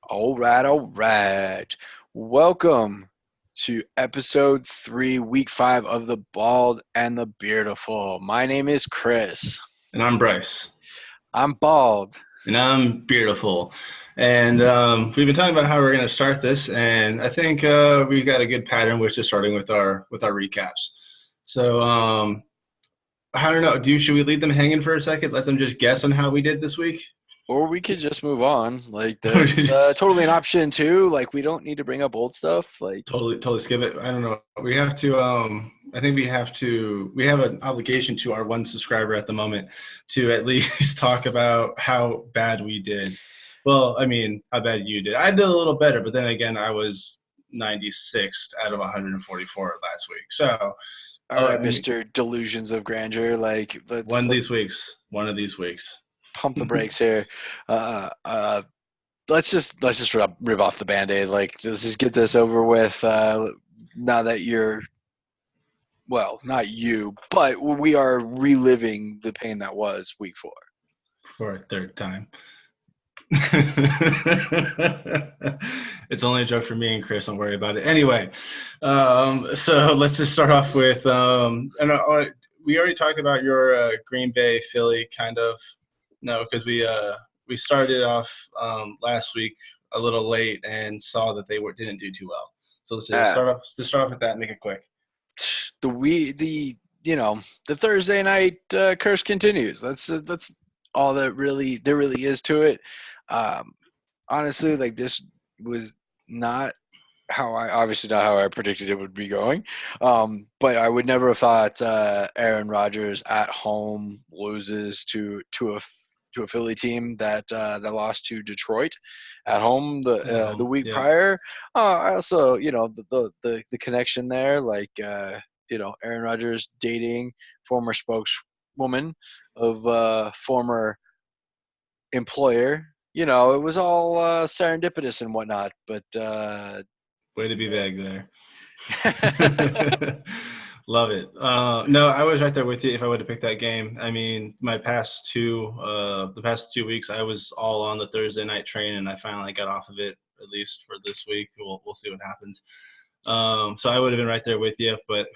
All right, all right. Welcome to Ep.3, Week 5 of The Bald and the Beardiful. My name is Chris. And I'm Bryce. I'm bald. And I'm Beardiful. And we've been talking about how we're going to start this, and I think we've got a good pattern, which is starting with our recaps. So I don't know. Should we leave them hanging for a second? Let them just guess on how we did this week. Or we could just move on. Like, that's totally an option, too. Like, we don't need to bring up old stuff. Like, Totally skip it. I don't know. We have to. I think we have to. We have an obligation to our one subscriber at the moment to at least talk about how bad we did. Well, I mean, how bad you did. I did a little better, but then again, I was 96th out of 144 last week. So, all right, I mean, Mr. Delusions of Grandeur. Like, one of these let's weeks. One of these weeks. pump the brakes here. Uh, uh, let's just rip off the Band-Aid. Like, let's just get this over with. Now that you're not you, but we are reliving the pain that was week 4. For a third time. It's only a joke for me and Chris. Don't worry about it. Anyway, so let's just start off with we already talked about your Green Bay Philly kind of. No, because we started off last week a little late and saw that they didn't do too well. So let's just Uh, start off with that and make it quick. the Thursday night curse continues. That's all there really is to it. Um, Honestly, like, this was not obviously not how I predicted it would be going. But I would never have thought Aaron Rodgers at home loses to a Philly team that lost to Detroit at home the week Yeah. prior. I also, the connection there, like, Aaron Rodgers dating former spokeswoman of former employer. It was all serendipitous and whatnot, but Way to be vague there. Love it. No, I was right there with you if I would have picked that game. I mean, the past 2 weeks, I was all on the Thursday night train, and I finally got off of it, at least for this week. We'll see what happens. So I would have been right there with you, but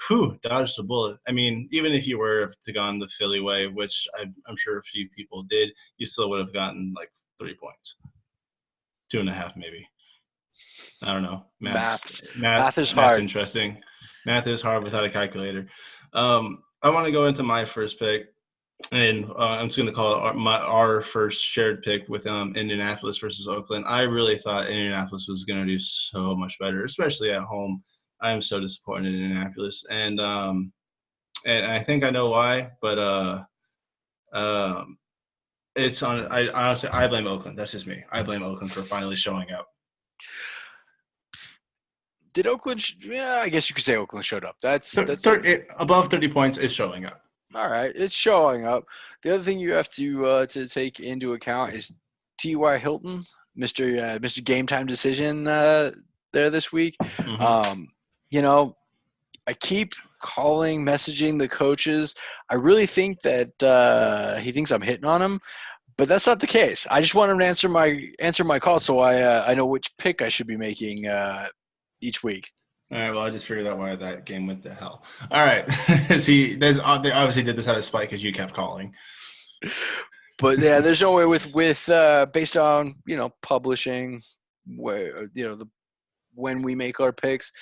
dodged a bullet. I mean, even if you were to gone the Philly way, which I'm sure a few people did, you still would have gotten like 3 points, 2.5 maybe. I don't know. math is Math's hard. interesting. Math is hard without a calculator. I want to go into my first pick, and I'm just going to call it our first shared pick with Indianapolis versus Oakland. I really thought Indianapolis was going to do so much better, especially at home. I am so disappointed in Indianapolis, and I think I know why, but it's on. I honestly I blame Oakland. That's just me. I blame Oakland for finally showing up. Did Oakland? Yeah, I guess you could say Oakland showed up. That's Above 30 points is showing up. all right. It's showing up. The other thing you have to take into account is T.Y. Hilton, Mister Game Time Decision there this week. Mm-hmm. You know, I keep messaging the coaches. I really think that he thinks I'm hitting on him, but that's not the case. I just want him to answer my call, so I know which pick I should be making each week. All right. Well, I just figured out why that game went to hell. All right. See, they obviously did this out of spite because you kept calling. But yeah, there's no way with based on publishing where when we make our picks,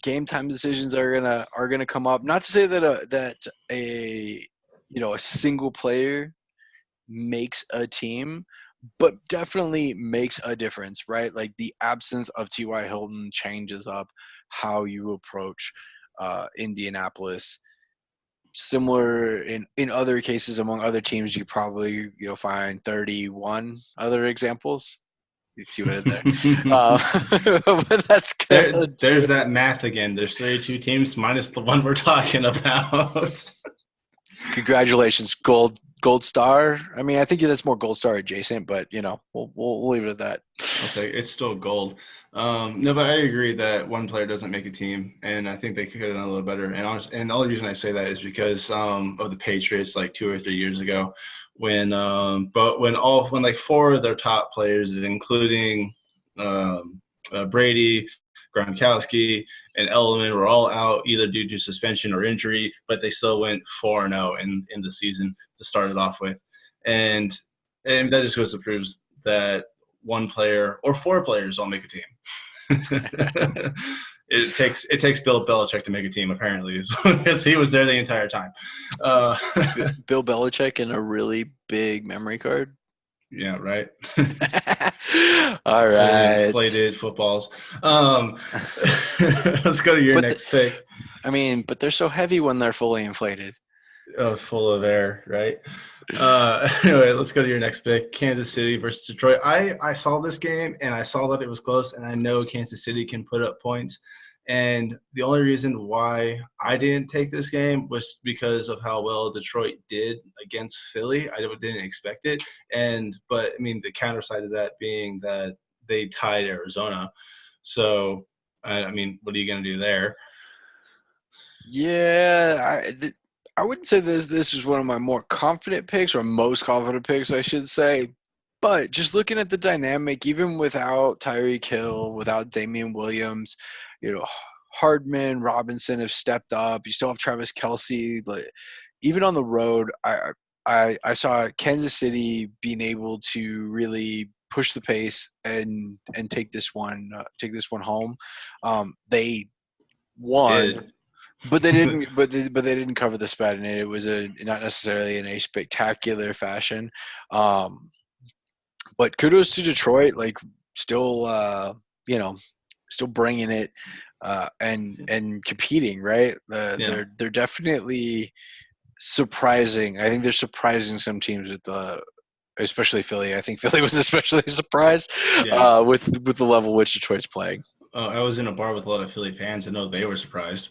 game time decisions are gonna come up. Not to say that a single player makes a team, but definitely makes a difference, right? Like, the absence of T.Y. Hilton changes up how you approach Indianapolis. Similar in other cases among other teams, you probably find 31 other examples. You see what I did there? But that's good. There's that math again. There's 32 teams minus the one we're talking about. Congratulations, gold star. I mean, I think that's more gold star adjacent, but we'll leave it at that. Okay, it's still gold. No, but I agree that one player doesn't make a team, and I think they could have done a little better. And the only reason I say that is because of the Patriots, like 2 or 3 years ago, when like 4 of their top players, including Brady, Gronkowski, and Edelman were all out either due to suspension or injury, but they still went 4-0 in the season to start it off with. And that just goes to prove that one player or four players all make a team. It takes Bill Belichick to make a team, apparently, because he was there the entire time. Bill Belichick and a really big memory card. Yeah, right. All right. Inflated footballs. Let's go to your next pick. I mean, but they're so heavy when they're fully inflated. Full of air, right? Anyway, let's go to your next pick. Kansas City versus Detroit. I saw this game, and I saw that it was close, and I know Kansas City can put up points. And the only reason why I didn't take this game was because of how well Detroit did against Philly. I didn't expect it. But I mean, the counter side of that being that they tied Arizona. So, I mean, what are you going to do there? Yeah, I wouldn't say this is one of my more confident picks or most confident picks, I should say. But just looking at the dynamic, even without Tyreek Hill, without Damian Williams, Hardman, Robinson have stepped up. You still have Travis Kelce. Like, even on the road, I saw Kansas City being able to really push the pace and take this one home. They won. But they didn't. But they didn't cover the spread, and it was not necessarily in a spectacular fashion. But kudos to Detroit, like still, still bringing it and competing. Right? They're definitely surprising. I think they're surprising some teams with especially Philly. I think Philly was especially surprised with the level which Detroit's playing. I was in a bar with a lot of Philly fans. I know they were surprised.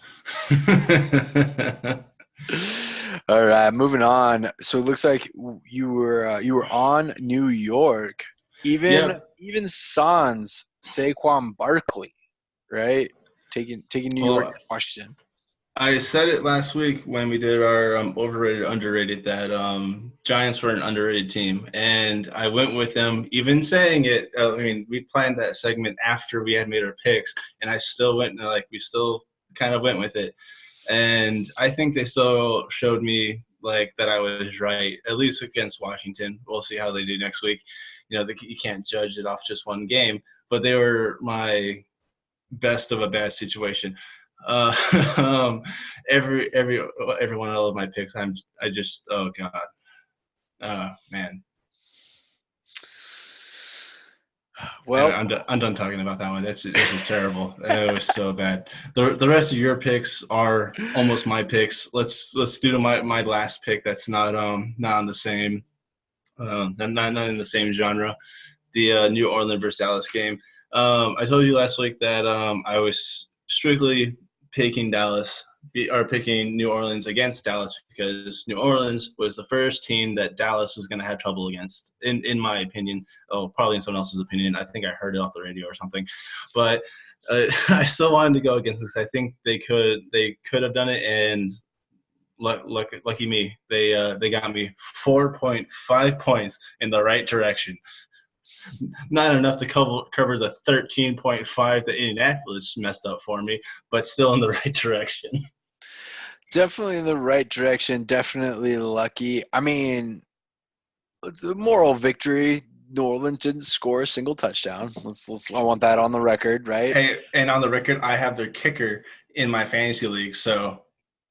All right, moving on. So it looks like you were on New York. Even sans Saquon Barkley, right? Taking New York and Washington. I said it last week when we did our overrated, underrated, that Giants were an underrated team. And I went with them, even saying it. I mean, we planned that segment after we had made our picks, and I still went, we still kind of went with it. And I think they still showed me, that I was right, at least against Washington. We'll see how they do next week. You can't judge it off just one game. But they were my best of a bad situation. Every one of my picks, oh god, man. Well, I'm done talking about that one. This is terrible. It was so bad. The rest of your picks are almost my picks. Let's do my last pick. That's not on the same, not in the same genre. The New Orleans versus Dallas game. I told you last week that I was strictly picking New Orleans against Dallas because New Orleans was the first team that Dallas was going to have trouble against, in my opinion. Oh, probably in someone else's opinion. I think I heard it off the radio or something. But I still wanted to go against this. I think they could have done it, and lucky me, they got me 4.5 points in the right direction. Not enough to cover the 13.5 that Indianapolis messed up for me, but still in the right direction. Definitely in the right direction. Definitely lucky. I mean, it's a moral victory. New Orleans didn't score a single touchdown. I want that on the record, right? Hey, and on the record, I have their kicker in my fantasy league, so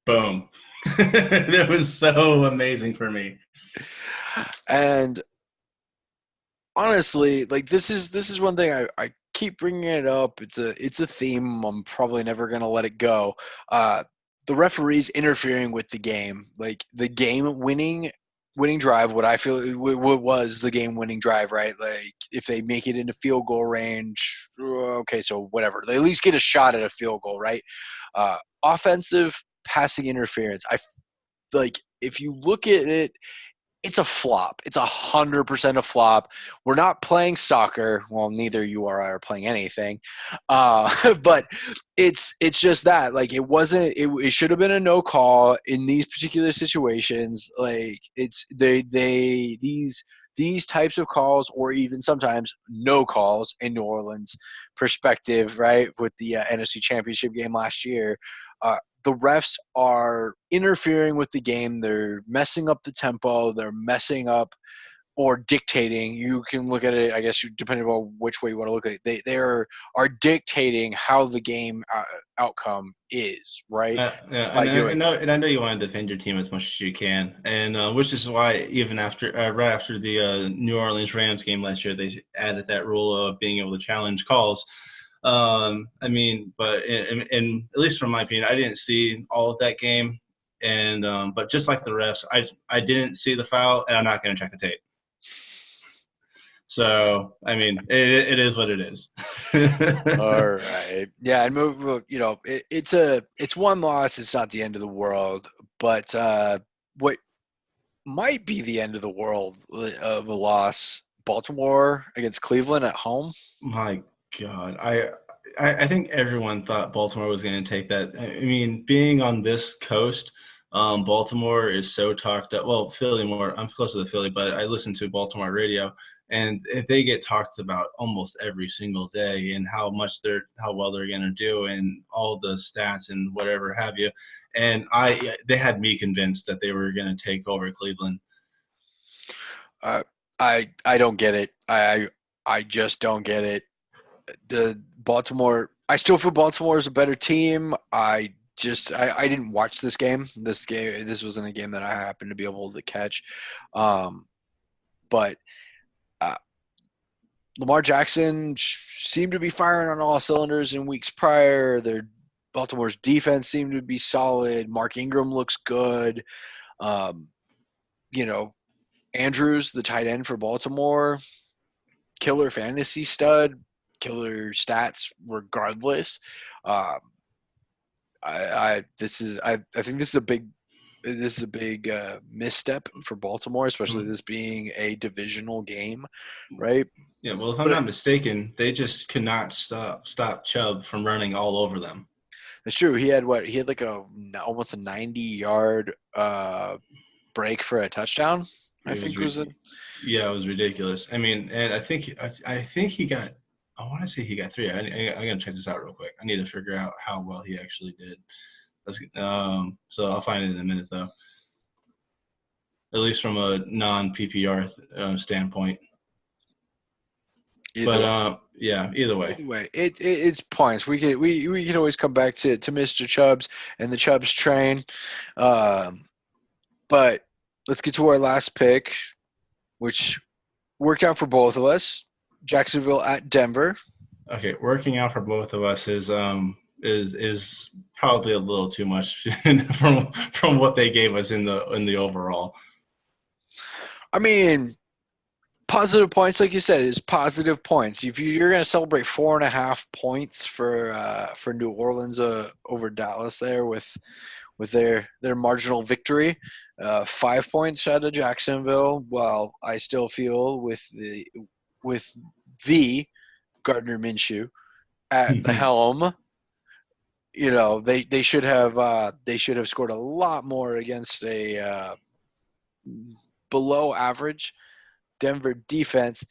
boom. It was so amazing for me. And honestly, this is one thing I keep bringing it up. It's a theme. I'm probably never gonna let it go. The referees interfering with the game, like the game winning drive. What I feel what was the game winning drive, right? Like if they make it into field goal range, okay, so whatever. They at least get a shot at a field goal, right? Offensive passing interference. If you look at it. It's a flop. It's 100% a flop. We're not playing soccer. Well, neither you or I are playing anything. But it's just that. Like it wasn't. It should have been a no call in these particular situations. Like these these types of calls, or even sometimes no calls in New Orleans perspective, right, with the NFC Championship game last year, the refs are interfering with the game. They're messing up the tempo. They're messing up or dictating. You can look at it, I guess, depending on which way you want to look at it. They are dictating how the game outcome is, right? Yeah, By doing and I know you want to defend your team as much as you can, and which is why even after right after the New Orleans Rams game last year, they added that rule of being able to challenge calls. I mean, but in at least from my opinion, I didn't see all of that game, and but just like the refs, I didn't see the foul, and I'm not going to check the tape. So, I mean, it is what it is. All right. Yeah, and it's one loss. It's not the end of the world, but what might be the end of the world of a loss, Baltimore against Cleveland at home. My God, I think everyone thought Baltimore was going to take that. I mean, being on this coast, Baltimore is so talked up. Well, Philly more. I'm close to the Philly, but I listen to Baltimore radio, and they get talked about almost every single day, and how well they're going to do, and all the stats and whatever have you. And they had me convinced that they were going to take over Cleveland. I don't get it. I just don't get it. The Baltimore. I still feel Baltimore is a better team. I didn't watch this game. This wasn't a game that I happened to be able to catch. But Lamar Jackson seemed to be firing on all cylinders in weeks prior. Baltimore's defense seemed to be solid. Mark Ingram looks good. Andrews, the tight end for Baltimore, killer fantasy stud, killer stats regardless. I think this is a big misstep for Baltimore, especially this being a divisional game, right? Yeah, well, if I'm not mistaken, they just could not stop Chubb from running all over them. That's true. He had like almost a 90-yard break for a touchdown. It was ridiculous. I mean, and I think he got. I want to say he got 3. I gotta check this out real quick. I need to figure out how well he actually did. So I'll find it in a minute, though. At least from a non-PPR standpoint. Either way. Either way, it's points. We can always come back to Mr. Chubbs and the Chubbs train. But let's get to our last pick, which worked out for both of us. Jacksonville at Denver. Okay, working out for both of us is probably a little too much from what they gave us in the overall. I mean, positive points, like you said, is positive points. If you're going to celebrate 4.5 points for New Orleans over Dallas there with their marginal victory, 5 points out of Jacksonville. Well, I still feel with the Gardner Minshew at the helm, they should have scored a lot more against a below average Denver defense.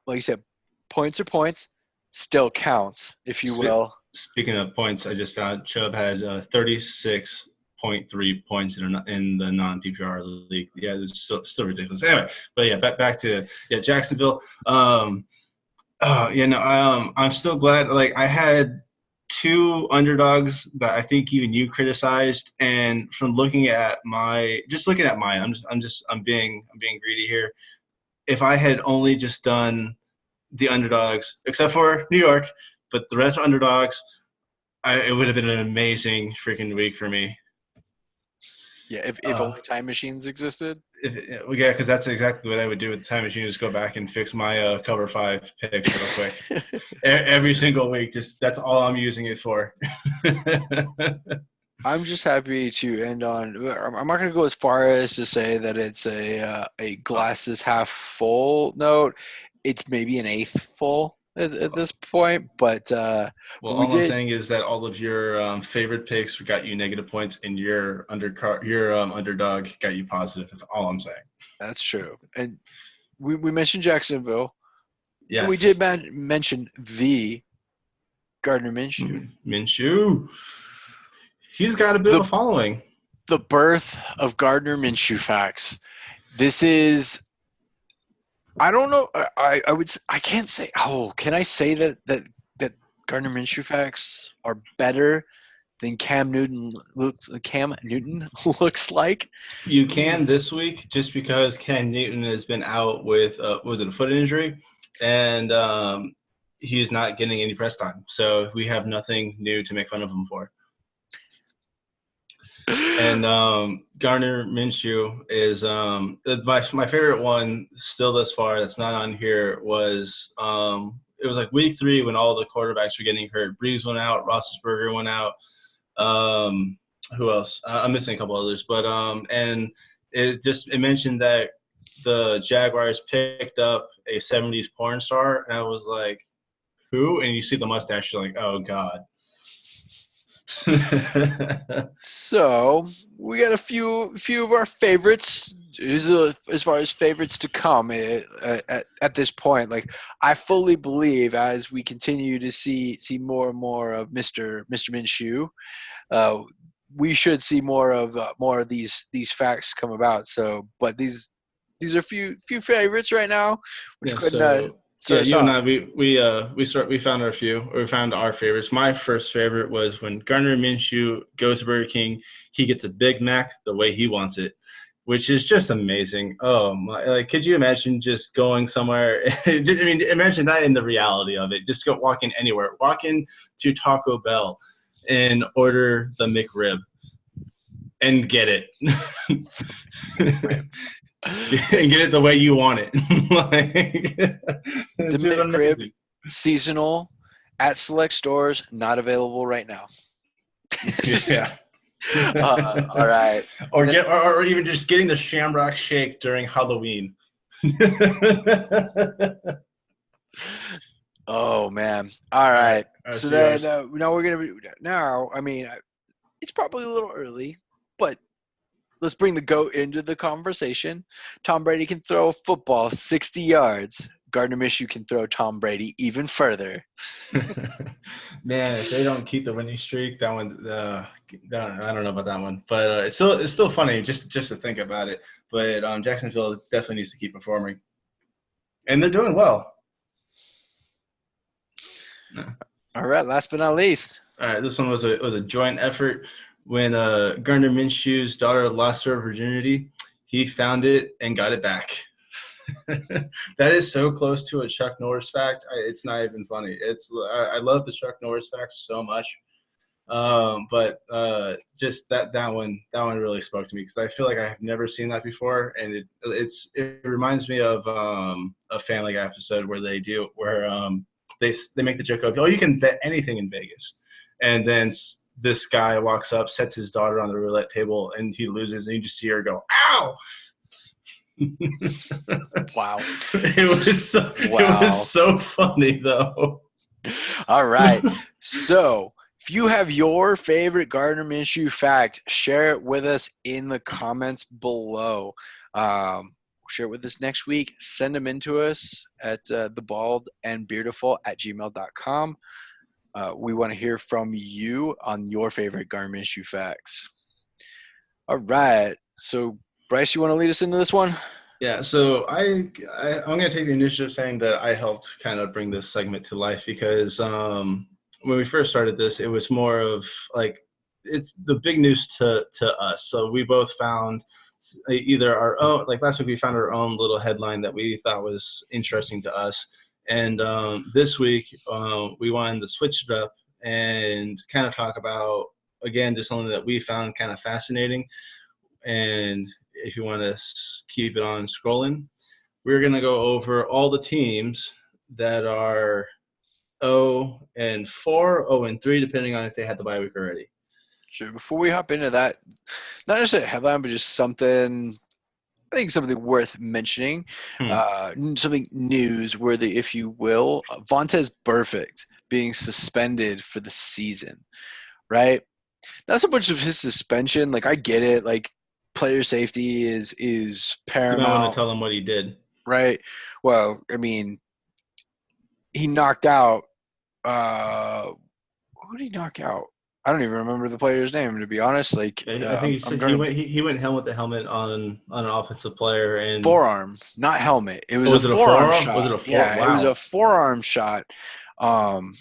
Like you said, points are points, still counts, if you will. Speaking of points, I just found Chubb had 36.3 points in the non-PPR league. Yeah, it's still ridiculous. Anyway, but yeah, back to Jacksonville. I'm still glad. Like, I had 2 underdogs that I think even you criticized, and from looking at mine, I'm being greedy here. If I had only just done the underdogs, except for New York, but the rest are underdogs, it would have been an amazing freaking week for me. Yeah, if only time machines existed. Because that's exactly what I would do with the time machine. Just go back and fix my cover 5 picks real quick. Every single week, that's all I'm using it for. I'm just happy to end on. I'm not going to go as far as to say that it's a glass is half full note. It's maybe an eighth full. at this point, but Well, we all I'm did. saying is that all of your favorite picks got you negative points, and your underdog got you positive. That's all I'm saying. That's true, and we mentioned Jacksonville, and we did Yes. mention the Gardner Minshew, Minshew. He's got a bit of the a following. the birth of Gardner Minshew facts. This is, I don't know. I can't say. Oh, can I say that Gardner Minshew facts are better than Cam Newton looks like? You can this week just because Ken Newton has been out with was it a foot injury, and he is not getting any press time. So we have nothing new to make fun of him for. And Garner Minshew is my favorite one still thus far that's not on here was it was like week 3 when all the quarterbacks were getting hurt. Brees went out, Roethlisberger went out. Who else? I'm missing a couple others, but and it mentioned that the Jaguars picked up a 70s porn star, and I was like, who? And you see the mustache, you're like, oh god. So we got a few of our favorites as far as favorites to come at this point. Like, I fully believe as we continue to see more and more of Mr. Minshew, we should see more of these facts come about. So, but these are a few favorites right now. Let's Yeah, go ahead and so start us you and I off. we found we found our favorites. My first favorite was when Gardner Minshew goes to Burger King, he gets a Big Mac the way he wants it, which is just amazing. Oh my, like, could you imagine just going somewhere? I mean, imagine that in the reality of it. Just walking anywhere, walk into Taco Bell and order the McRib and get it. And get it the way you want it. Like, The it's just McRib, amazing. seasonal, at select stores, not available right now. Yeah. All right. or even just getting the Shamrock Shake during Halloween. Oh man. All All right. right, So so then yours. now we're gonna be now. I mean, it's probably a little early, but let's bring the GOAT into the conversation. Tom Brady can throw a football 60 yards. Gardner Minshew can throw Tom Brady even further. Man, if they don't keep the winning streak, that one, I don't know about that one, but it's still funny just to think about it. But Jacksonville definitely needs to keep performing, and they're doing well. All right. Last but not least. All right, this one was a joint effort. When Gardner Minshew's daughter lost her virginity, he found it and got it back. That is so close to a Chuck Norris fact. It's not even funny. I love the Chuck Norris facts so much, but just that one really spoke to me because I feel like I have never seen that before, and it reminds me of a Family Guy episode where they make the joke of, oh, you can bet anything in Vegas, and then this guy walks up, sets his daughter on the roulette table, and he loses, and you just see her go, ow. Wow. It was so funny though. All right. So if you have your favorite Gardner Minshew fact, share it with us in the comments below. Share it with us next week. Send them in to us at thebaldandbeardiful@gmail.com. We want to hear from you on your favorite Gardner Minshew facts. All right. So, Bryce, you want to lead us into this one? Yeah, so I'm going to take the initiative saying that I helped kind of bring this segment to life because when we first started this, it was more of like it's the big news to us. So we both found either our own, like last week we found our own little headline that we thought was interesting to us. And this week we wanted to switch it up and kind of talk about, again, just something that we found kind of fascinating. And if you want to keep it on scrolling, we're going to go over all the teams that are 0-4, 0-3, depending on if they had the bye week already. Sure. Before we hop into that, not necessarily a headline, but just something I think something worth mentioning, Hmm. something newsworthy, if you will. Vontez Burfict being suspended for the season, right? Not so much of his suspension. Like I get it. Like player safety is You might want to paramount, tell him what he did. right? Well, I mean, he knocked out. Who did he knock out? I don't even remember the player's name, to be honest. Like I think he I'm said trying he to went he went helmet to helmet on an offensive player, and forearm, not helmet. It was a was it a forearm forearm? Was shot. it a four? Yeah, it was a Wow. forearm shot on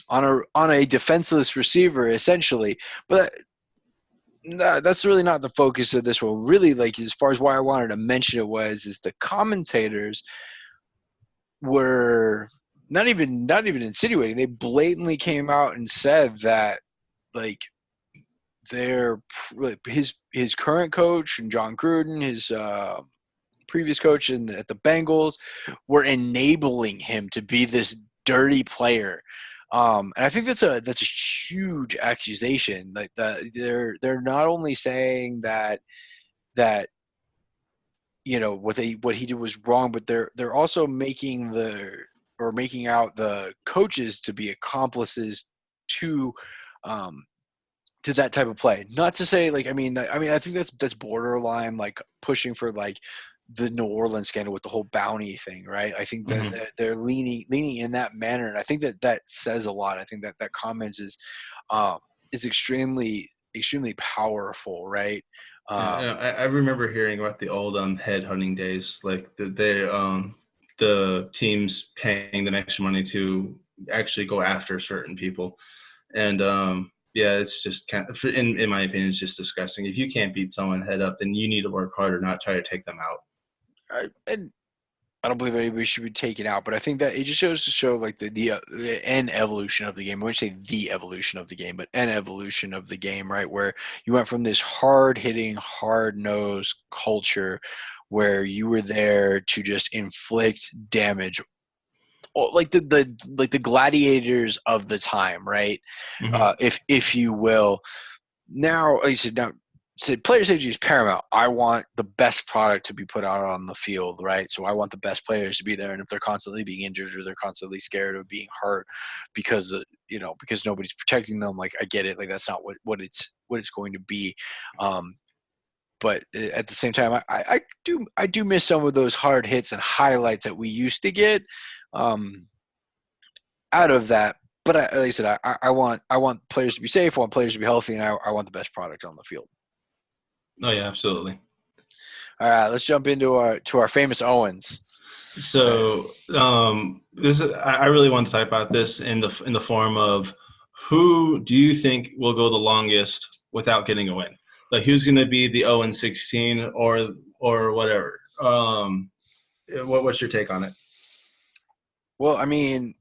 a defenseless receiver, essentially. But that's really not the focus of this one. Really, like as far as why I wanted to mention it was is the commentators were not even insinuating. They blatantly came out and said that like their his current coach and John Gruden, his previous coach at the Bengals, were enabling him to be this dirty player. And I think that's a huge accusation. Like they're not only saying that what he did was wrong, but they're also making out the coaches to be accomplices to um, to that type of play. Not to say like I think that's borderline like pushing for like the New Orleans scandal with the whole bounty thing, right? I think that Hmm. they're leaning in that manner, and I think that says a lot. I think that comment um, is extremely powerful, right? Yeah, Um, I remember hearing about the old head hunting days, like the teams paying the extra money to actually go after certain people, and yeah, it's just kind of, in my opinion, it's just disgusting. If you can't beat someone head up, then you need to work harder, not try to take them out. and I don't believe anybody should be taken out, but I think that it just shows to show like the end evolution of the game. I wouldn't say the evolution of the game, but an evolution of the game, right? Where you went from this hard hitting, hard nosed culture where you were there to just inflict damage, like the gladiators of the time, right? Hmm. If you will. Now, like you said, now said player safety is paramount. I want the best product to be put out on the field, right? So I want the best players to be there. And if they're constantly being injured or they're constantly scared of being hurt because because nobody's protecting them, like I get it. Like that's not what it's going to be. Um, but at the same time, I do miss some of those hard hits and highlights that we used to get um, out of that. But like I said, I want players to be safe. I want players to be healthy, and I want the best product on the field. Oh yeah, absolutely. All right, let's jump into our famous Owens. All right. So this is, I really want to talk about this in the form of who do you think will go the longest without getting a win? Like who's going to be the 0-16 or whatever? What's your take on it? Well, I mean,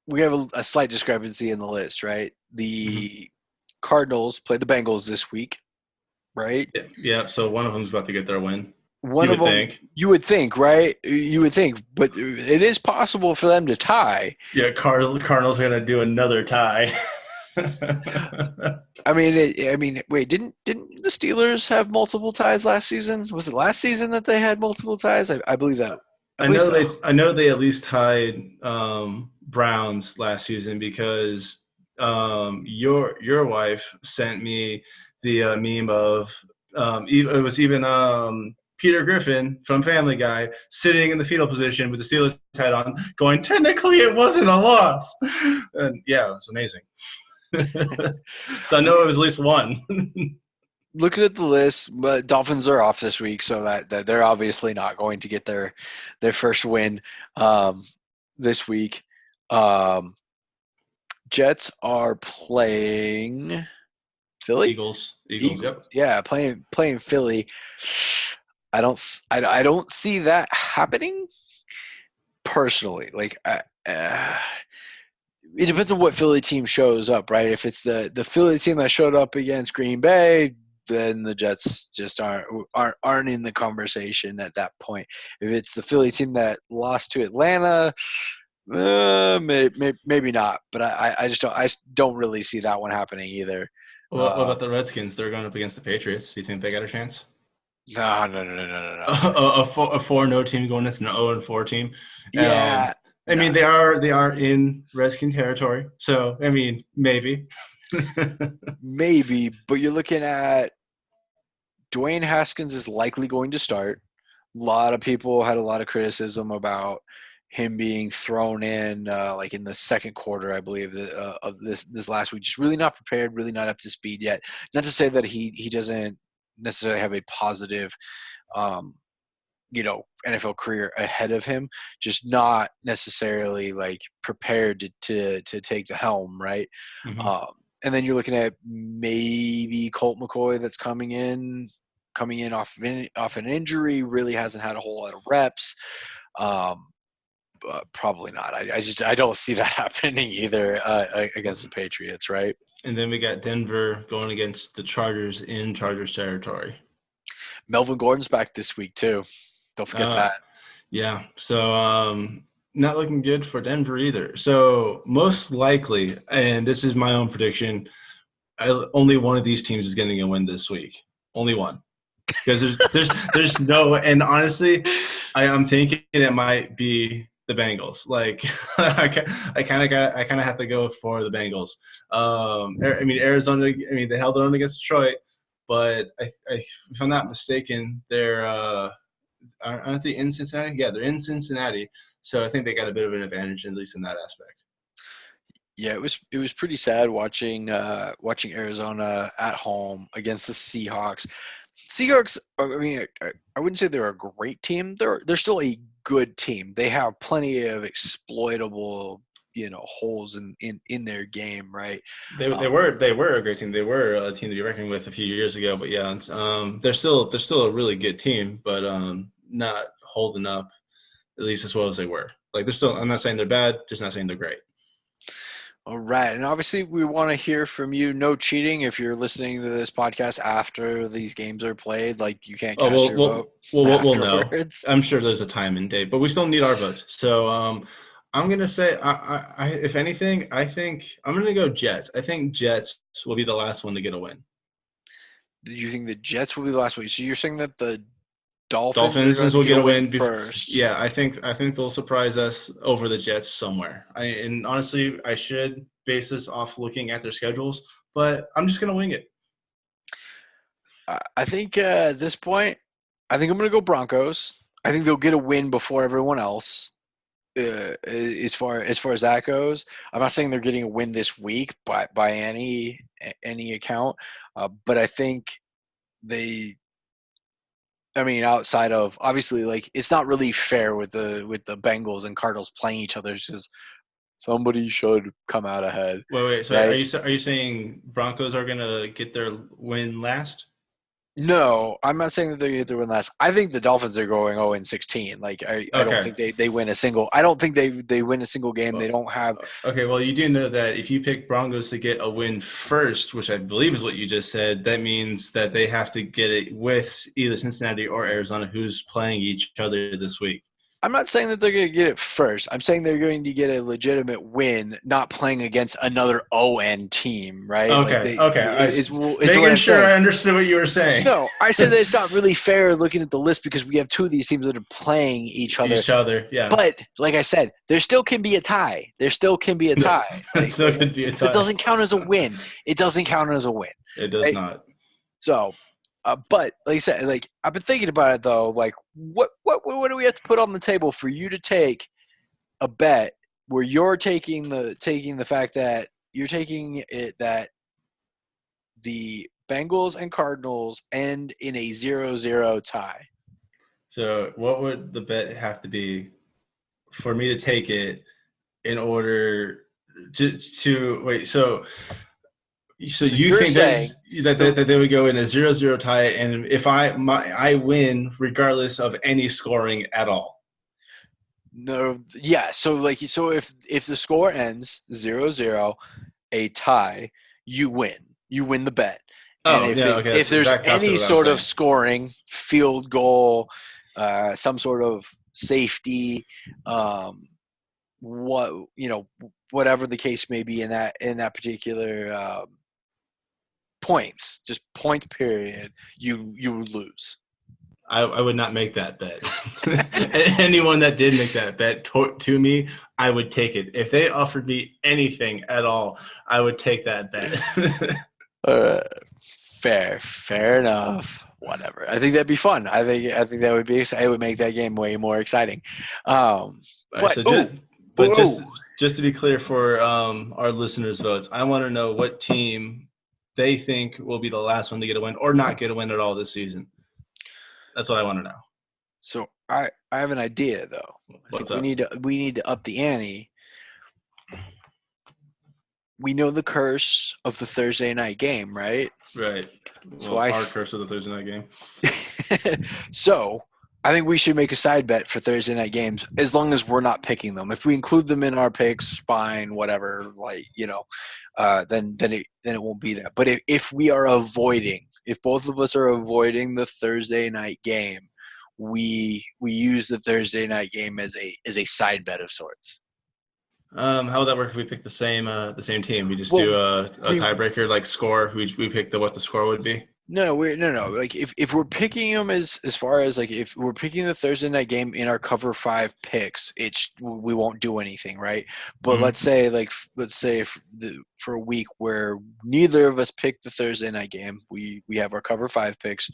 we have a slight discrepancy in the list, right? Hmm. The Cardinals play the Bengals this week, right? Yeah, yeah. So one of them's about to get their win. One You of would them, think. you would think, right? You would think, but it is possible for them to tie. Yeah, Cardinals are going to do another tie. Wait, didn't the Steelers have multiple ties last season? Was it last season that they had multiple ties? I believe that. I believe so. I know they at least tied Browns last season because your wife sent me the meme of it was even Peter Griffin from Family Guy sitting in the fetal position with the Steelers hat on, going, "Technically, it wasn't a loss," and yeah, it was amazing. So I I know it mean, was at least one. looking at the list, but Dolphins are off this week, so that they're obviously not going to get their first win um, this week. Um, Jets are playing Philly. Eagles. Eagles, Yep. yeah, playing Philly. I don't see that happening personally. Like, it depends on what Philly team shows up, right? If it's the Philly team that showed up against Green Bay, then the Jets just aren't in the conversation at that point. If it's the Philly team that lost to Atlanta, maybe not. But I just don't really see that one happening either. What Uh, about the Redskins? They're going up against the Patriots. Do you think they got a chance? No. A 4-0 team going against an 0-4 team. Yeah, I mean, no, they are in Redskin territory, so I mean, maybe. maybe, but you're looking at Dwayne Haskins is likely going to start. A lot of people had a lot of criticism about him being thrown in like in the second quarter, I believe, of this last week. Just really not prepared, really not up to speed yet. Not to say that he doesn't necessarily have a positive, NFL career ahead of him, just not necessarily like prepared to take the helm, right? Mhm. Um, and then you're looking at maybe Colt McCoy that's coming in off an injury, really hasn't had a whole lot of reps. But probably not. I don't see that happening either against the Patriots, right? And then we got Denver going against the Chargers in Chargers territory. Melvin Gordon's back this week too. Don't forget Uh, that. yeah. So not looking good for Denver either. So most likely, and this is my own prediction, only one of these teams is getting a win this week. Only one. Because there's no, and honestly, I'm thinking it might be the Bengals. Like I kind of have to go for the Bengals. I mean Arizona. I mean they held their own against Detroit, but if I'm not mistaken, they're aren't they in Cincinnati? Yeah, they're in Cincinnati. So I think they got a bit of an advantage, at least in that aspect. Yeah, it was pretty sad watching Arizona at home against the Seahawks. Seahawks, I mean, I wouldn't say they're a great team. They're still a good team. They have plenty of exploitable, holes in their game, right? They were a great team. They were a team to be reckoned with a few years ago. But yeah, they're still a really good team, but not holding up at least as well as they were. Like they're still. I'm not saying they're bad, just not saying they're great. All right, and obviously we want to hear from you. No cheating. If you're listening to this podcast after thise games are played, like you can't Oh, cast your vote we'll know. afterwards. I'm sure there's a time and date, but we still need our votes. So I'm gonna say, if anything, I think I'm gonna go Jets. I think Jets will be the last one to get a win. Do you think the Jets will be the last one? So you're saying that the Dolphins are going Dolphins to will get get a a win win. first? Yeah, I think they'll surprise us over the Jets somewhere. And honestly, I should base this off looking at their schedules, but I'm just gonna wing it. I think at this point, I think I'm going to go Broncos. I think they'll get a win before everyone else. As far as that goes, I'm not saying they're getting a win this week by any account, but I think they. I mean, outside of obviously, like it's not really fair with the Bengals and Cardinals playing each other. It's just somebody should come out ahead, Wait. So right? are you saying Broncos are gonna get their win last? No, I'm not saying that they're going to win last. I think the Dolphins are going 0-16. Like I don't Okay. think they win a single. I don't think they win a single game. They Well, don't have. okay. Well, you do know that if you pick Broncos to get a win first, which I believe is what you just said, that means that they have to get it with either Cincinnati or Arizona, who's playing each other this week. I'm not saying that they're going to get it first. I'm saying they're going to get a legitimate win, not playing against another ON team, right? Like Okay. it's what Making I'm sure saying. I understood what you were saying. No, I said that it's not really fair looking at the list because we have two of these teams that are playing each other. Each other, yeah. But like I said, there still can be a tie. There still can be a tie. It still could be a tie. That doesn't count as a win. It doesn't count as a win. It does Right? not. So, but like I said, like I've been thinking about it though. Like, what do we have to put on the table for you to take a bet where you're taking the fact that you're taking it that the Bengals and Cardinals end in a 0-0 tie? So, what would the bet have to be for me to take it in order to wait? So you you're think saying that they would go in a 0-0 tie, and if I win regardless of any scoring at all? no, yeah. So if the score ends 0-0, a tie, you win. You win the bet. And Oh yeah, okay, if that's the there's exact opposite any of what I was sort of saying. scoring, field goal, some sort of safety, what whatever the case may be in that particular points, just point period, you lose. I would not make that bet. Anyone that did make that bet to me, I would take it. If they offered me anything at all, I would take that bet. Uh, fair enough. Whatever. I think that'd be fun. I think that would be. It would make that game way more exciting. All right, But so ooh, ooh. just to be clear for our listeners' votes, I want to know what team they think will be the last one to get a win or not get a win at all this season. That's what I want to know. So I have an idea though. I think we need to up the ante. We know the curse of the Thursday night game, right? Right. So Well, our curse of the Thursday night game. So I think we should make a side bet for Thursday night games as long as we're not picking them. If we include them in our picks, fine, whatever. Then it won't be that. But if we are avoiding, if both of us are avoiding the Thursday night game, we use the Thursday night game as a side bet of sorts. How would that work if we pick the same team? We just do a tiebreaker, like score. We pick what the score would be. No. Like if we're picking them as far as like if we're picking the Thursday night game in our cover 5 picks, we won't do anything, right? But let's say for a week where neither of us picked the Thursday night game, we have our cover 5 picks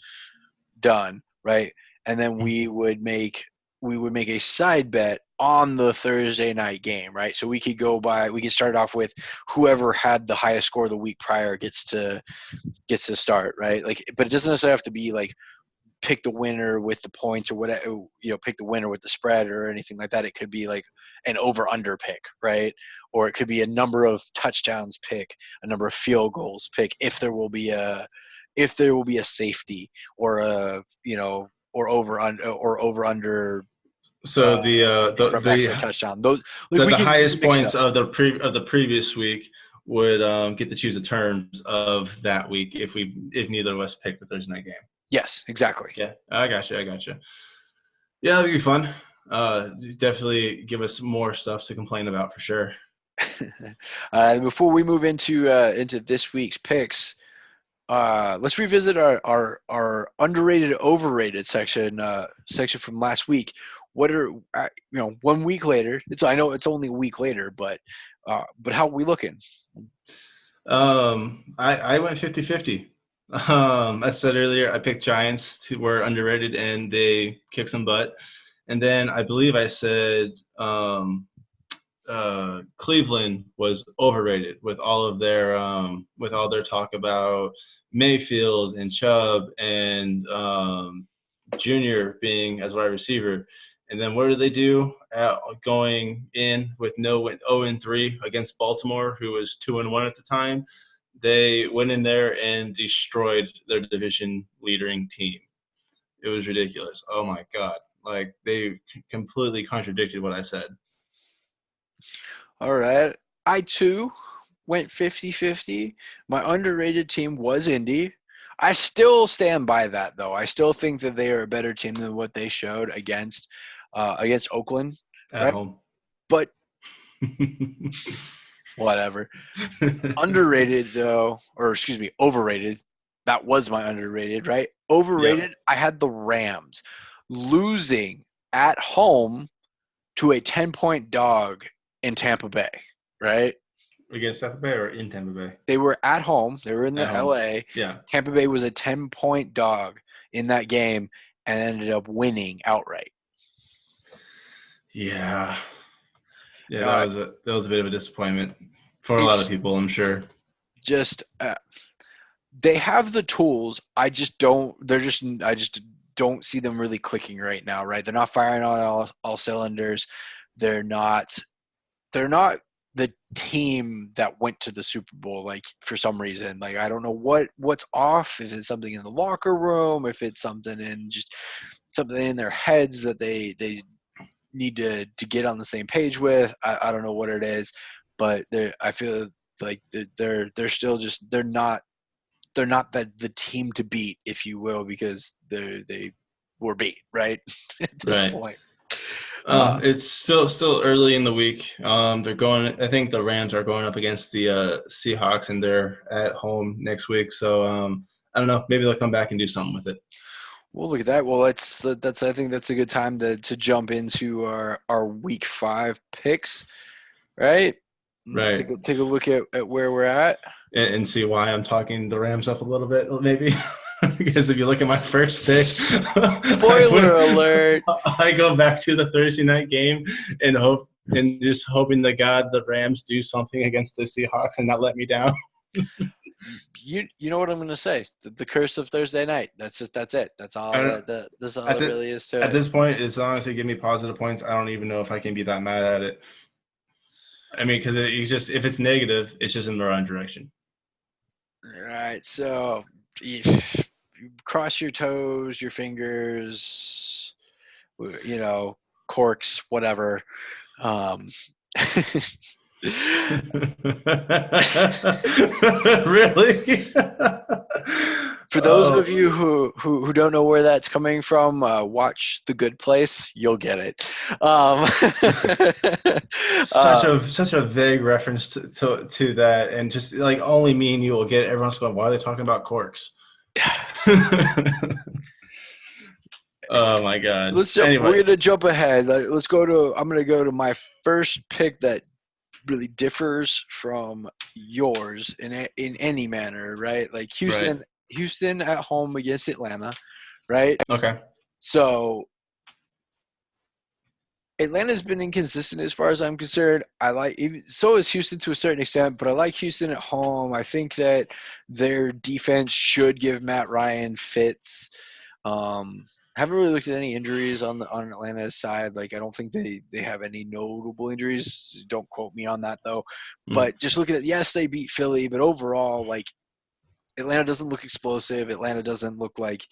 done, right? And then we would make a side bet on the Thursday night game, right? So we could start off with whoever had the highest score the week prior gets to start, right? Like, but it doesn't necessarily have to be like pick the winner with the points or whatever, pick the winner with the spread or anything like that. It could be like an over/under pick, right? Or it could be a number of touchdowns pick, a number of field goals pick, if there will be a safety or or over/under. So the touchdown. the highest points of the previous week would get to choose the terms of that week if neither of us picked the Thursday night game. Yes, exactly. Yeah, I got you. Yeah, that'd be fun. Definitely give us more stuff to complain about for sure. Before we move into this week's picks, let's revisit our underrated, overrated section from last week. What are 1 week later? I know it's only a week later, but how are we looking? I went 50-50. I said earlier I picked Giants, who were underrated and they kicked some butt, and then I believe I said Cleveland was overrated with all their talk about Mayfield and Chubb and Junior being as wide receiver. And then what did they do? Going in with 0-3 against Baltimore, who was 2-1 at the time. They went in there and destroyed their division leading team. It was ridiculous. Oh my God. Like, they completely contradicted what I said. All right. I too went 50-50. My underrated team was Indy. I still stand by that, though. I still think that they are a better team than what they showed against Oakland. At home. But whatever. Underrated, though, or excuse me, overrated. That was my underrated, right? Overrated, yep. I had the Rams losing at home to a 10-point dog in Tampa Bay, right? Against Tampa Bay or in Tampa Bay? They were at home. They were in the LA. Yeah. Tampa Bay was a 10-point dog in that game and ended up winning outright. Yeah. Yeah, that was a bit of a disappointment for a lot of people, I'm sure. Just they have the tools. I just don't see them really clicking right now, right? They're not firing on all cylinders. They're not the team that went to the Super Bowl, like, for some reason. Like, I don't know what's off, if it's something in the locker room, if it's something in their heads that they need to get on the same page with. I don't know what it is, but I feel like they're still just they're not the team to beat, if you will, because they were beat right at this point. It's still early in the week. They're going. I think the Rams are going up against the Seahawks, and they're at home next week. So I don't know. Maybe they'll come back and do something with it. Well, look at that. Well, that's I think that's a good time to jump into our week 5 picks, right? Right. Take a look at where we're at. And see why I'm talking the Rams up a little bit, maybe. Because if you look at my first pick, Spoiler alert. I go back to the Thursday night game and just hoping to God the Rams do something against the Seahawks and not let me down. You know what I'm gonna say? The curse of Thursday night. That's it. That's all that's all there really is to at it. this point, as long as they give me positive points, I don't even know if I can be that mad at it. I mean, because if it's negative, it's just in the wrong direction. All right, so you cross your toes, your fingers, corks, whatever. Um, Really? For those of you who don't know where that's coming from, watch The Good Place. You'll get it. Such a vague reference to that, and just like only me and you will get it. Everyone's going, why are they talking about corks? Oh my god. We're gonna jump ahead. I'm gonna go to my first pick that really differs from yours in any manner, right? Like Houston at home against Atlanta, right? Okay. So Atlanta's been inconsistent as far as I'm concerned. So is Houston to a certain extent, but I like Houston at home. I think that their defense should give Matt Ryan fits. Haven't really looked at any injuries on Atlanta's side. Like I don't think they have any notable injuries. Don't quote me on that though. But just looking at they beat Philly, but overall, like Atlanta doesn't look explosive. Atlanta doesn't look like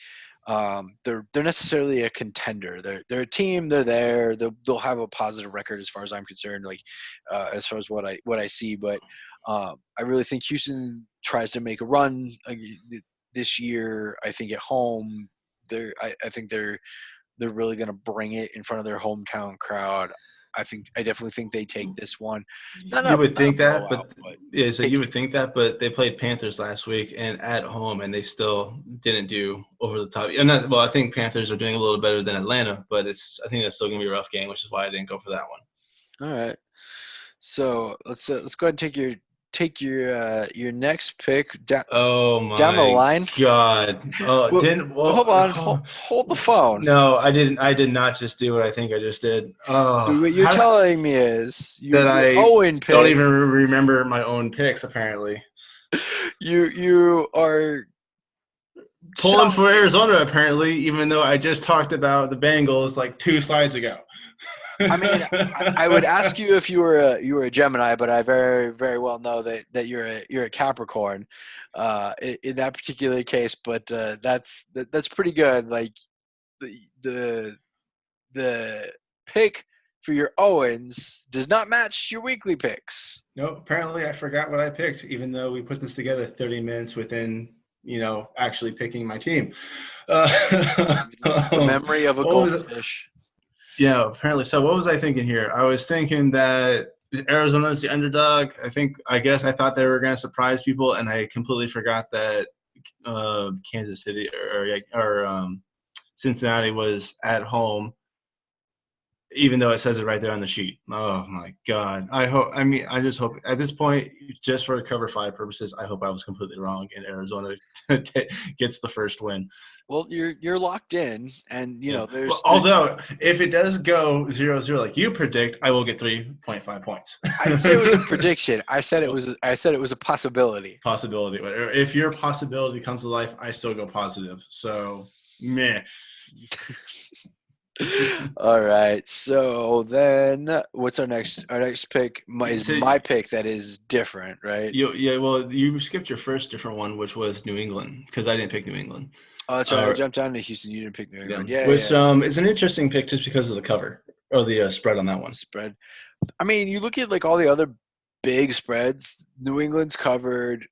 they're necessarily a contender. They're a team. They're there. They'll have a positive record as far as I'm concerned. Like as far as what I see, but I really think Houston tries to make a run this year. I think at home, I think they're really going to bring it in front of their hometown crowd. I definitely think they take this one. You would think that, but they played Panthers last week and at home, and they still didn't do over the top. I think Panthers are doing a little better than Atlanta, but I think that's still gonna be a rough game, which is why I didn't go for that one. All right, so let's go ahead and take your next pick down the line. God! Hold on, hold the phone. No, I didn't. I did not just do what I think I just did. So what you're telling me is I Owen don't even remember my own picks. Apparently, you are pulling for Arizona. Apparently, even though I just talked about the Bengals like 2 slides ago. I mean, I would ask you if you were a Gemini, but I very, very well know that you're a Capricorn in that particular case. But that's pretty good. Like the pick for your Owens does not match your weekly picks. No, apparently I forgot what I picked, even though we put this together 30 minutes within actually picking my team. The memory of a goldfish. Yeah, apparently. So what was I thinking here? I was thinking that Arizona is the underdog. I guess I thought they were going to surprise people, and I completely forgot that Kansas City or Cincinnati was at home, even though it says it right there on the sheet. Oh my God! I just hope at this point, just for cover 5 purposes, I hope I was completely wrong and Arizona gets the first win. Well, you're locked in, and there's. Although, if it does go 0-0 like you predict, I will get 3.5 points. I didn't say it was a prediction. I said it was a possibility. Possibility. If your possibility comes to life, I still go positive. So, meh. All right. So then, what's our next? Our next pick is my pick. That is different, right? Well, you skipped your first different one, which was New England, because I didn't pick New England. Oh, that's right. I jumped down to Houston. You didn't pick New England. Yeah. Which is an interesting pick just because of the cover or the spread on that one. Spread. I mean, you look at like all the other big spreads. New England's covered,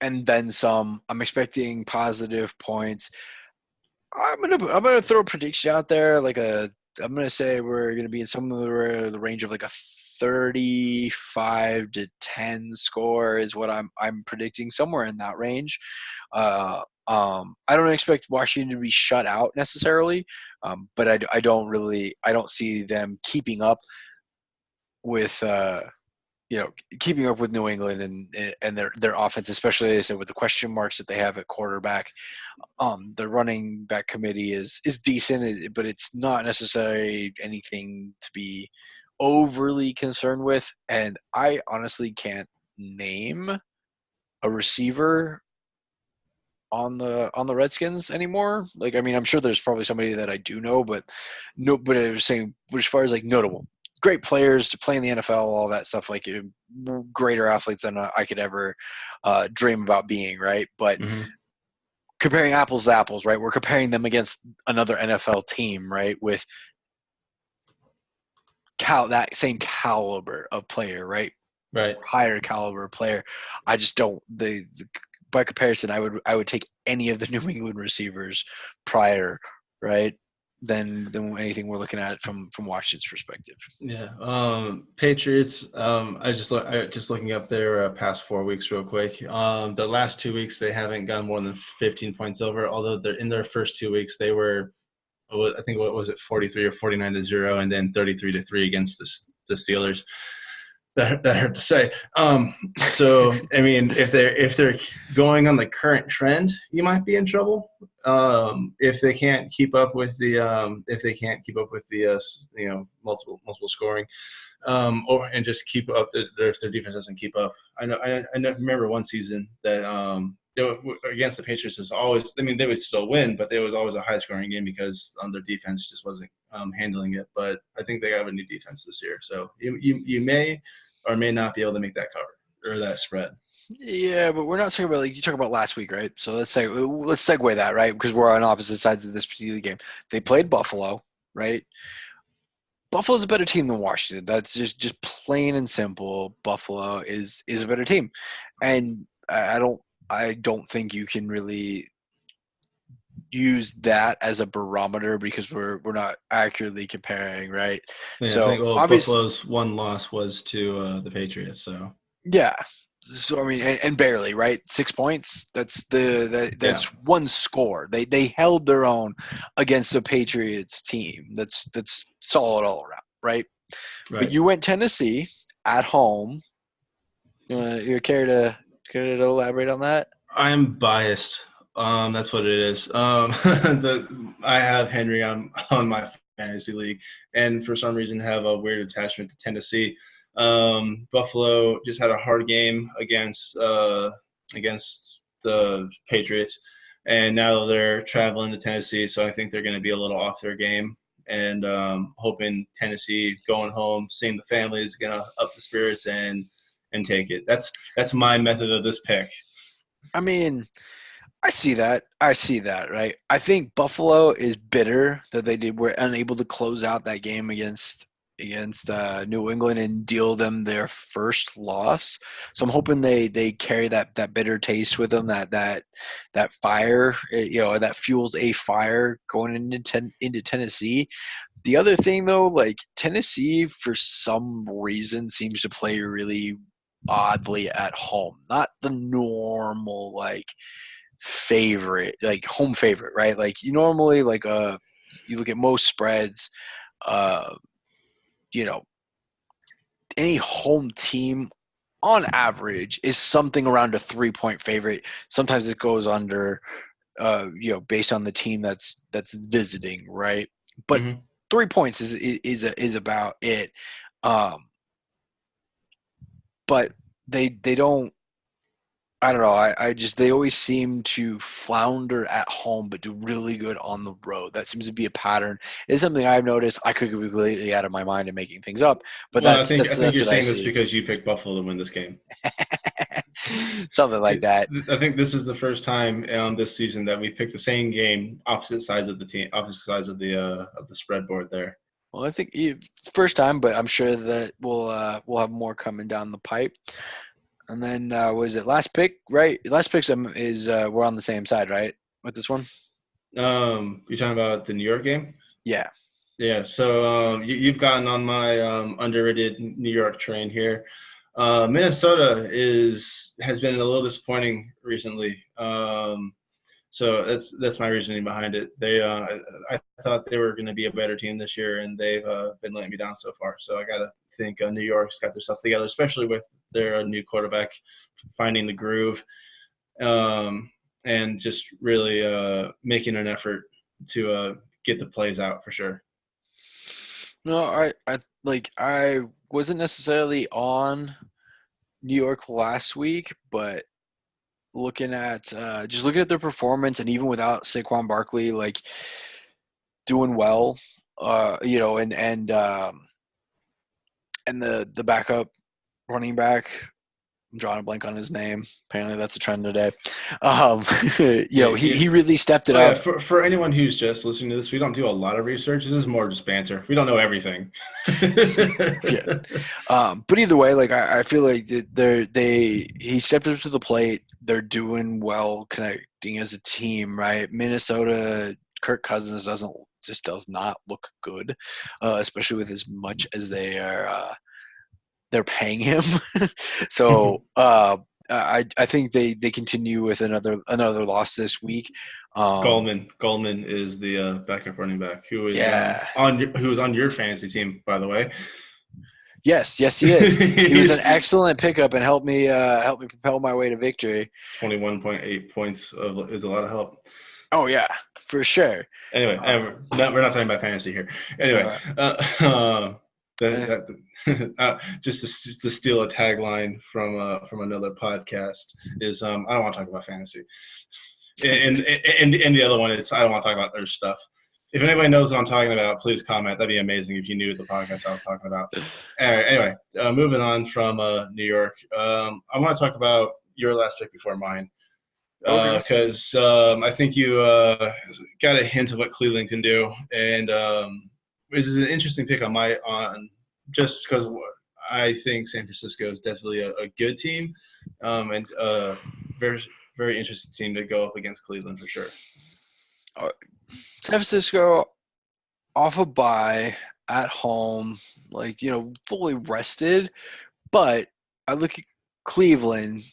and then some. I'm expecting positive points. I'm gonna throw a prediction out there. I'm gonna say we're gonna be in somewhere the range of like a 35-10 score is what I'm predicting, somewhere in that range. I don't expect Washington to be shut out necessarily, but I don't see them keeping up with keeping up with New England and their offense, especially as I said, with the question marks that they have at quarterback. The running back committee is decent, but it's not necessarily anything to be overly concerned with. And I honestly can't name a receiver on the Redskins anymore. Like, I mean, I'm sure there's probably somebody that I do know, but no. But I was saying, as far as like notable, great players to play in the NFL, all that stuff, like greater athletes than I could ever dream about being, right? But Mm-hmm. comparing apples to apples, right? We're comparing them against another NFL team, right? With that same caliber of player, right? Right. Higher caliber player. I just don't. By comparison, I would take any of the New England receivers prior, right, than anything we're looking at from Washington's perspective. Yeah. Patriots. I just looking up their past 4 weeks real quick. The last 2 weeks they haven't gone more than 15 points over. Although they're in their first 2 weeks they were, I think what was it, 43 or 49-0, and then 33-3 against the Steelers. That hurt to say. So I mean, if they're going on the current trend, you might be in trouble. If they can't keep up with the multiple scoring, and just keep up if their defense doesn't keep up. I remember one season that against the Patriots is always. I mean, they would still win, but there was always a high scoring game because their defense just wasn't handling it. But I think they have a new defense this year, so you may or may not be able to make that cover or that spread. Yeah, but we're not talking about, like, you talk about last week, right? So let's segue that, right? Because we're on opposite sides of this particular game. They played Buffalo, right? Buffalo's a better team than Washington. That's just plain and simple. Buffalo is a better team, and I don't think you can really use that as a barometer because we're not accurately comparing, right? Yeah, So I think obviously, Buffalo's one loss was to the Patriots. So yeah. So I mean, and barely, right? 6 points. That's yeah, one score. They held their own against the Patriots team. That's solid all around, right? But right. you went Tennessee at home. You care to elaborate on that? I'm biased. That's what it is. I have Henry on my fantasy league, and for some reason have a weird attachment to Tennessee. Buffalo just had a hard game against the Patriots, and now they're traveling to Tennessee, so I think they're going to be a little off their game. And hoping Tennessee going home, seeing the family is going to up the spirits and take it. That's my method of this pick. I mean, I see that. Right? I think Buffalo is bitter that were unable to close out that game against New England and deal them their first loss. So I'm hoping they carry that bitter taste with them, that fire, that fuels a fire going into Tennessee. The other thing though, like, Tennessee for some reason seems to play really oddly at home. Not the normal, like, favorite, like home favorite, right? Like, you normally, like, you look at most spreads, uh you know any home team on average is something around a 3-point favorite. Sometimes it goes under, based on the team that's visiting, right? But Mm-hmm. 3 points is about it. But they don't. I don't know. I just, they always seem to flounder at home, but do really good on the road. That seems to be a pattern. It's something I've noticed. I could be completely out of my mind and making things up, but Well, I that's think you're what I saying this see. because you picked Buffalo to win this game. Something like that. I think this is the first time this season that we picked the same game, opposite sides of the team, opposite sides of the spread board there. Well, I think it's the first time, but I'm sure that we'll have more coming down the pipe. And then was it last pick? Right, last pick is we're on the same side, right, with this one. You're talking about the New York game? Yeah. Yeah. So you've gotten on my underrated New York train here. Minnesota has been a little disappointing recently. So that's my reasoning behind it. I thought they were going to be a better team this year, and they've been letting me down so far. So I got to think New York's got their stuff together, especially with their new quarterback finding the groove, and just really making an effort to get the plays out for sure. No, I wasn't necessarily on New York last week, but looking at their performance, and even without Saquon Barkley, like doing well, and the backup running back. I'm drawing a blank on his name. Apparently, that's a trend today. He really stepped it up. Yeah, for anyone who's just listening to this, we don't do a lot of research. This is more just banter. We don't know everything. Yeah. But either way, like I feel like he stepped up to the plate. They're doing well, connecting as a team, right? Minnesota, Kirk Cousins does not look good, especially with as much as they're paying him. So I think they continue with another loss this week. Goldman is the backup running back who was on your fantasy team, by the way. Yes, he is. He was an excellent pickup and helped me propel my way to victory. 21.8 points is a lot of help. Oh yeah, for sure. Anyway, we're not talking about fantasy here. Anyway, just to steal a tagline from another podcast is I don't want to talk about fantasy. And the other one, it's I don't want to talk about their stuff. If anybody knows what I'm talking about, please comment. That'd be amazing if you knew the podcast I was talking about. Anyway, moving on from New York, I want to talk about your last pick before mine. Because I think you got a hint of what Cleveland can do, and this is an interesting pick on just because I think San Francisco is definitely a good team, and very very interesting team to go up against Cleveland for sure. San Francisco off a bye at home, fully rested, but I look at Cleveland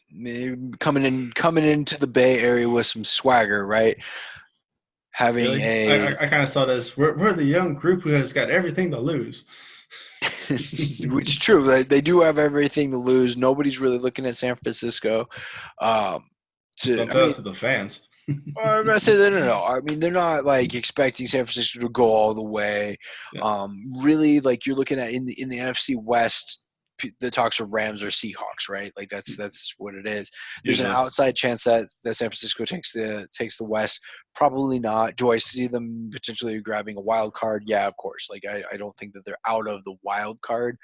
coming into the Bay Area with some swagger, right? Having really? I kind of saw this. We're the young group who has got everything to lose. Which is true. They do have everything to lose. Nobody's really looking at San Francisco. Don't tell it to the fans. I'm gonna say no. I mean, they're not expecting San Francisco to go all the way. Yeah. Really, you're looking at in the NFC West, the talks are Rams or Seahawks, right? That's what it is. There's an outside chance that San Francisco takes the West. Probably not. Do I see them potentially grabbing a wild card? Yeah, of course. I don't think that they're out of the wild card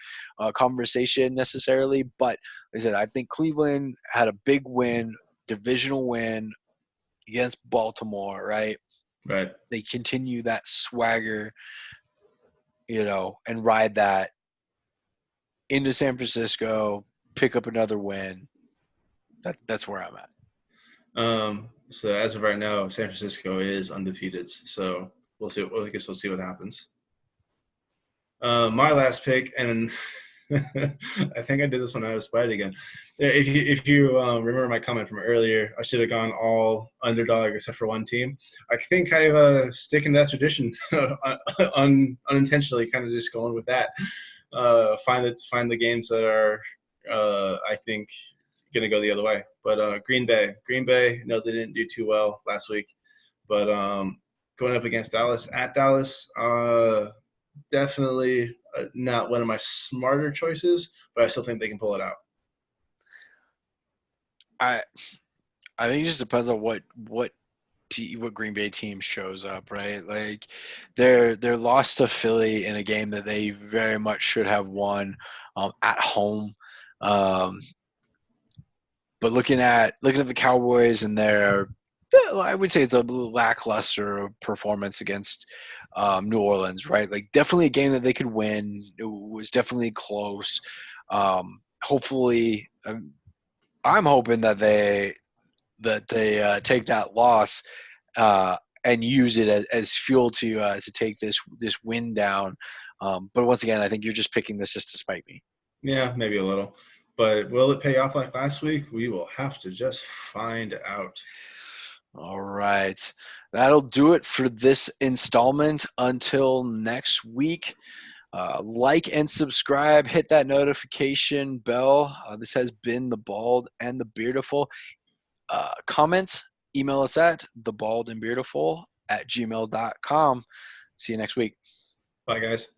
conversation necessarily. But like I said, I think Cleveland had a big win, divisional win against Baltimore, right? Right. They continue that swagger, and ride that into San Francisco, pick up another win. That's where I'm at. So as of right now, San Francisco is undefeated. So we'll see. I guess we'll see what happens. My last pick, and I think I did this when I was Spidey again. If you remember my comment from earlier, I should have gone all underdog except for one team. I think I've sticking to that tradition unintentionally, kind of just going with that. Find the games that are I think going to go the other way. But Green Bay, no, they didn't do too well last week. But going up against Dallas at Dallas, definitely not one of my smarter choices, but I still think they can pull it out. I think it just depends on what Green Bay team shows up, right? They're lost to Philly in a game that they very much should have won at home. But looking at the Cowboys and their, I would say it's a lackluster performance against New Orleans, right? Definitely a game that they could win. It was definitely close. Hopefully, I'm hoping that they take that loss and use it as fuel to take this win down. But once again, I think you're just picking this just to spite me. Yeah, maybe a little. But will it pay off like last week? We will have to just find out. All right. That'll do it for this installment. Until next week, like and subscribe. Hit that notification bell. This has been The Bald and the Beardiful. Comments, email us at thebaldandbeardiful@gmail.com. See you next week. Bye, guys.